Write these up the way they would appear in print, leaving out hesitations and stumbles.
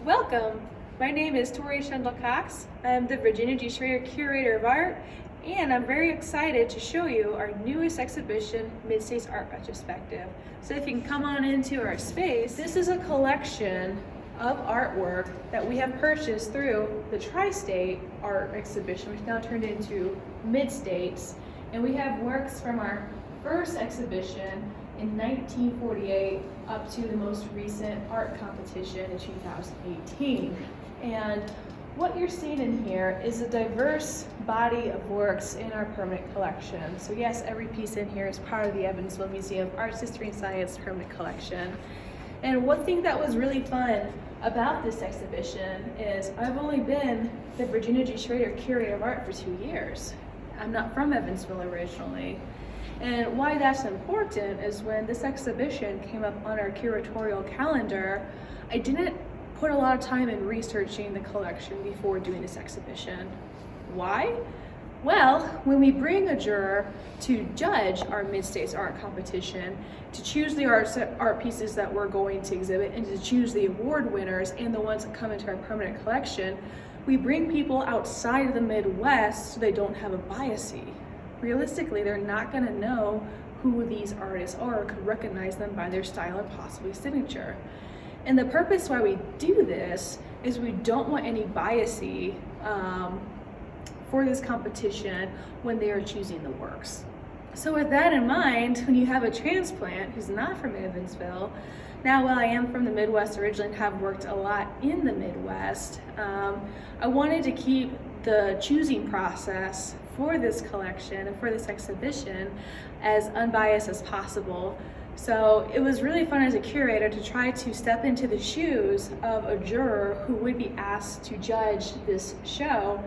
Welcome. My name is Tori Shendel Cox. I'm the Virginia G. Schrader Curator of Art, and I'm very excited to show you our newest exhibition, Mid-States Art Retrospective. So if you can come on into our space, this is a collection of artwork that we have purchased through the Tri-State Art Exhibition, which now turned into Mid-States. And we have works from our first exhibition in 1948 up to the most recent art competition in 2018. And what you're seeing in here is a diverse body of works in our permanent collection. So yes, every piece in here is part of the Evansville Museum of Arts, History, and Science permanent collection. And one thing that was really fun about this exhibition is I've only been the Virginia G. Schrader Curator of Art for 2 years. I'm not from Evansville originally. And why that's important is when this exhibition came up on our curatorial calendar, I didn't put a lot of time in researching the collection before doing this exhibition. Why? Well, when we bring a juror to judge our Mid-States art competition, to choose the art pieces that we're going to exhibit and to choose the award winners and the ones that come into our permanent collection, we bring people outside of the Midwest so they don't have a bias. Realistically, they're not going to know who these artists are or could recognize them by their style or possibly signature. And the purpose why we do this is we don't want any bias for this competition when they are choosing the works. So with that in mind, when you have a transplant who's not from Evansville, now while I am from the Midwest originally and have worked a lot in the Midwest, I wanted to keep the choosing process for this collection and for this exhibition as unbiased as possible. So it was really fun as a curator to try to step into the shoes of a juror who would be asked to judge this show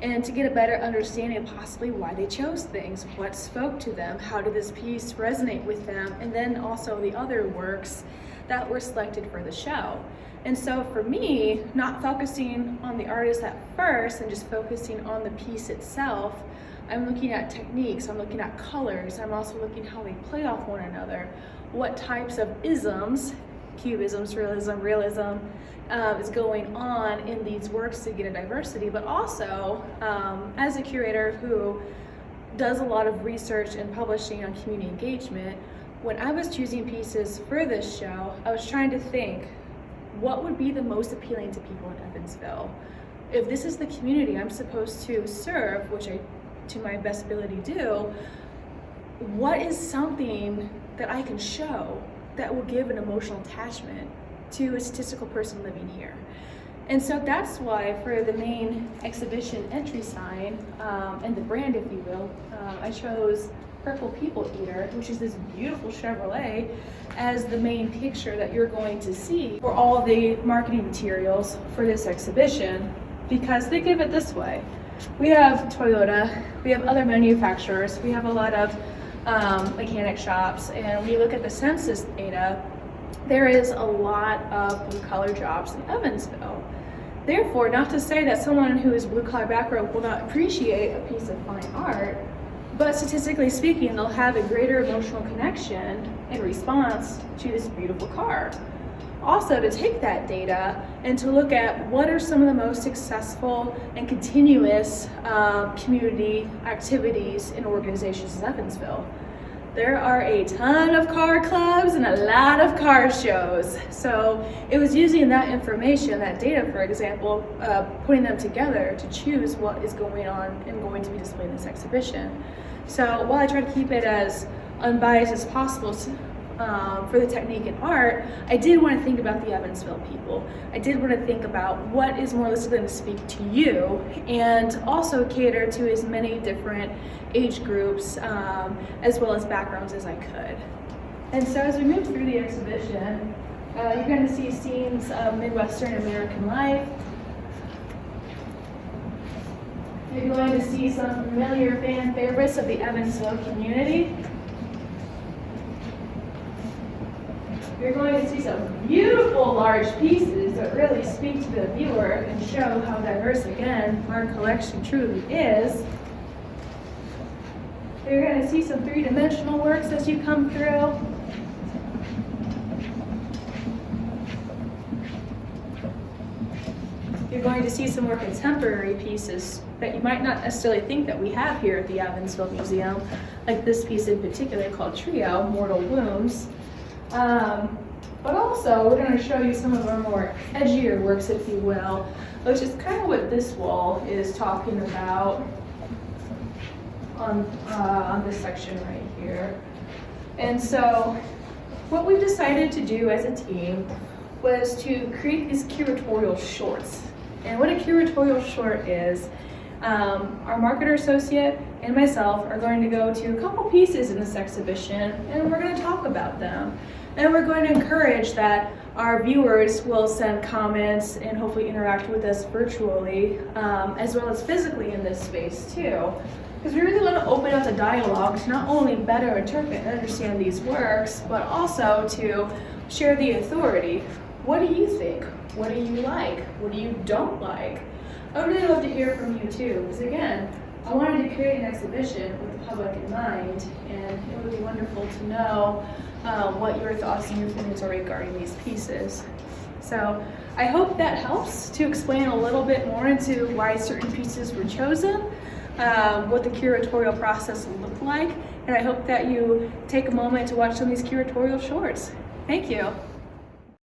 and to get a better understanding of possibly why they chose things, what spoke to them, how did this piece resonate with them, and then also the other works that were selected for the show. And so for me, not focusing on the artist at first and just focusing on the piece itself, I'm looking at techniques, I'm looking at colors, I'm also looking how they play off one another, what types of isms, cubism, realism, is going on in these works to get a diversity, but also as a curator who does a lot of research and publishing on community engagement, when I was choosing pieces for this show, I was trying to think, what would be the most appealing to people in Evansville? If this is the community I'm supposed to serve, which I, to my best ability, do, what is something that I can show that will give an emotional attachment to a statistical person living here? And so that's why for the main exhibition entry sign, and the brand, if you will, I chose Purple People Eater, which is this beautiful Chevrolet, as the main picture that you're going to see for all the marketing materials for this exhibition, because think of it this way. We have Toyota, we have other manufacturers, we have a lot of mechanic shops, and when you look at the census data, there is a lot of blue-collar jobs in Evansville. Therefore, not to say that someone who is blue-collar background will not appreciate a piece of fine art, but statistically speaking, they'll have a greater emotional connection in response to this beautiful car. Also, to take that data and to look at what are some of the most successful and continuous community activities and organizations in Evansville. There are a ton of car clubs and a lot of car shows. So it was using that information, that data, for example, putting them together to choose what is going on and going to be displayed in this exhibition. So while I try to keep it as unbiased as possible for the technique and art, I did want to think about the Evansville people. I did want to think about what is more realistic than to speak to you, and also cater to as many different age groups as well as backgrounds as I could. And so as we move through the exhibition, you're going to see scenes of Midwestern American life. You're going to see some familiar fan favorites of the Evansville community. You're going to see some beautiful large pieces that really speak to the viewer and show how diverse, again, our collection truly is. You're going to see some three-dimensional works as you come through. you're going to see some more contemporary pieces that you might not necessarily think that we have here at the Evansville Museum, like this piece in particular called Trio, Mortal Wounds. But also, we're going to show you some of our more edgier works, if you will, which is kind of what this wall is talking about on this section right here. And so, what we've decided to do as a team was to create these curatorial shorts. And what a curatorial short is, our marketer associate and myself are going to go to a couple pieces in this exhibition, and we're going to talk about them. And we're going to encourage that our viewers will send comments and hopefully interact with us virtually, as well as physically in this space too. Because we really want to open up the dialogue to not only better interpret and understand these works, but also to share the authority. What do you think? What do you like? What do you don't like? I would really love to hear from you too, because again, I wanted to create an exhibition with the public in mind, and it would be wonderful to know what your thoughts and your feelings are regarding these pieces. So I hope that helps to explain a little bit more into why certain pieces were chosen, what the curatorial process looked like, and I hope that you take a moment to watch some of these curatorial shorts. Thank you.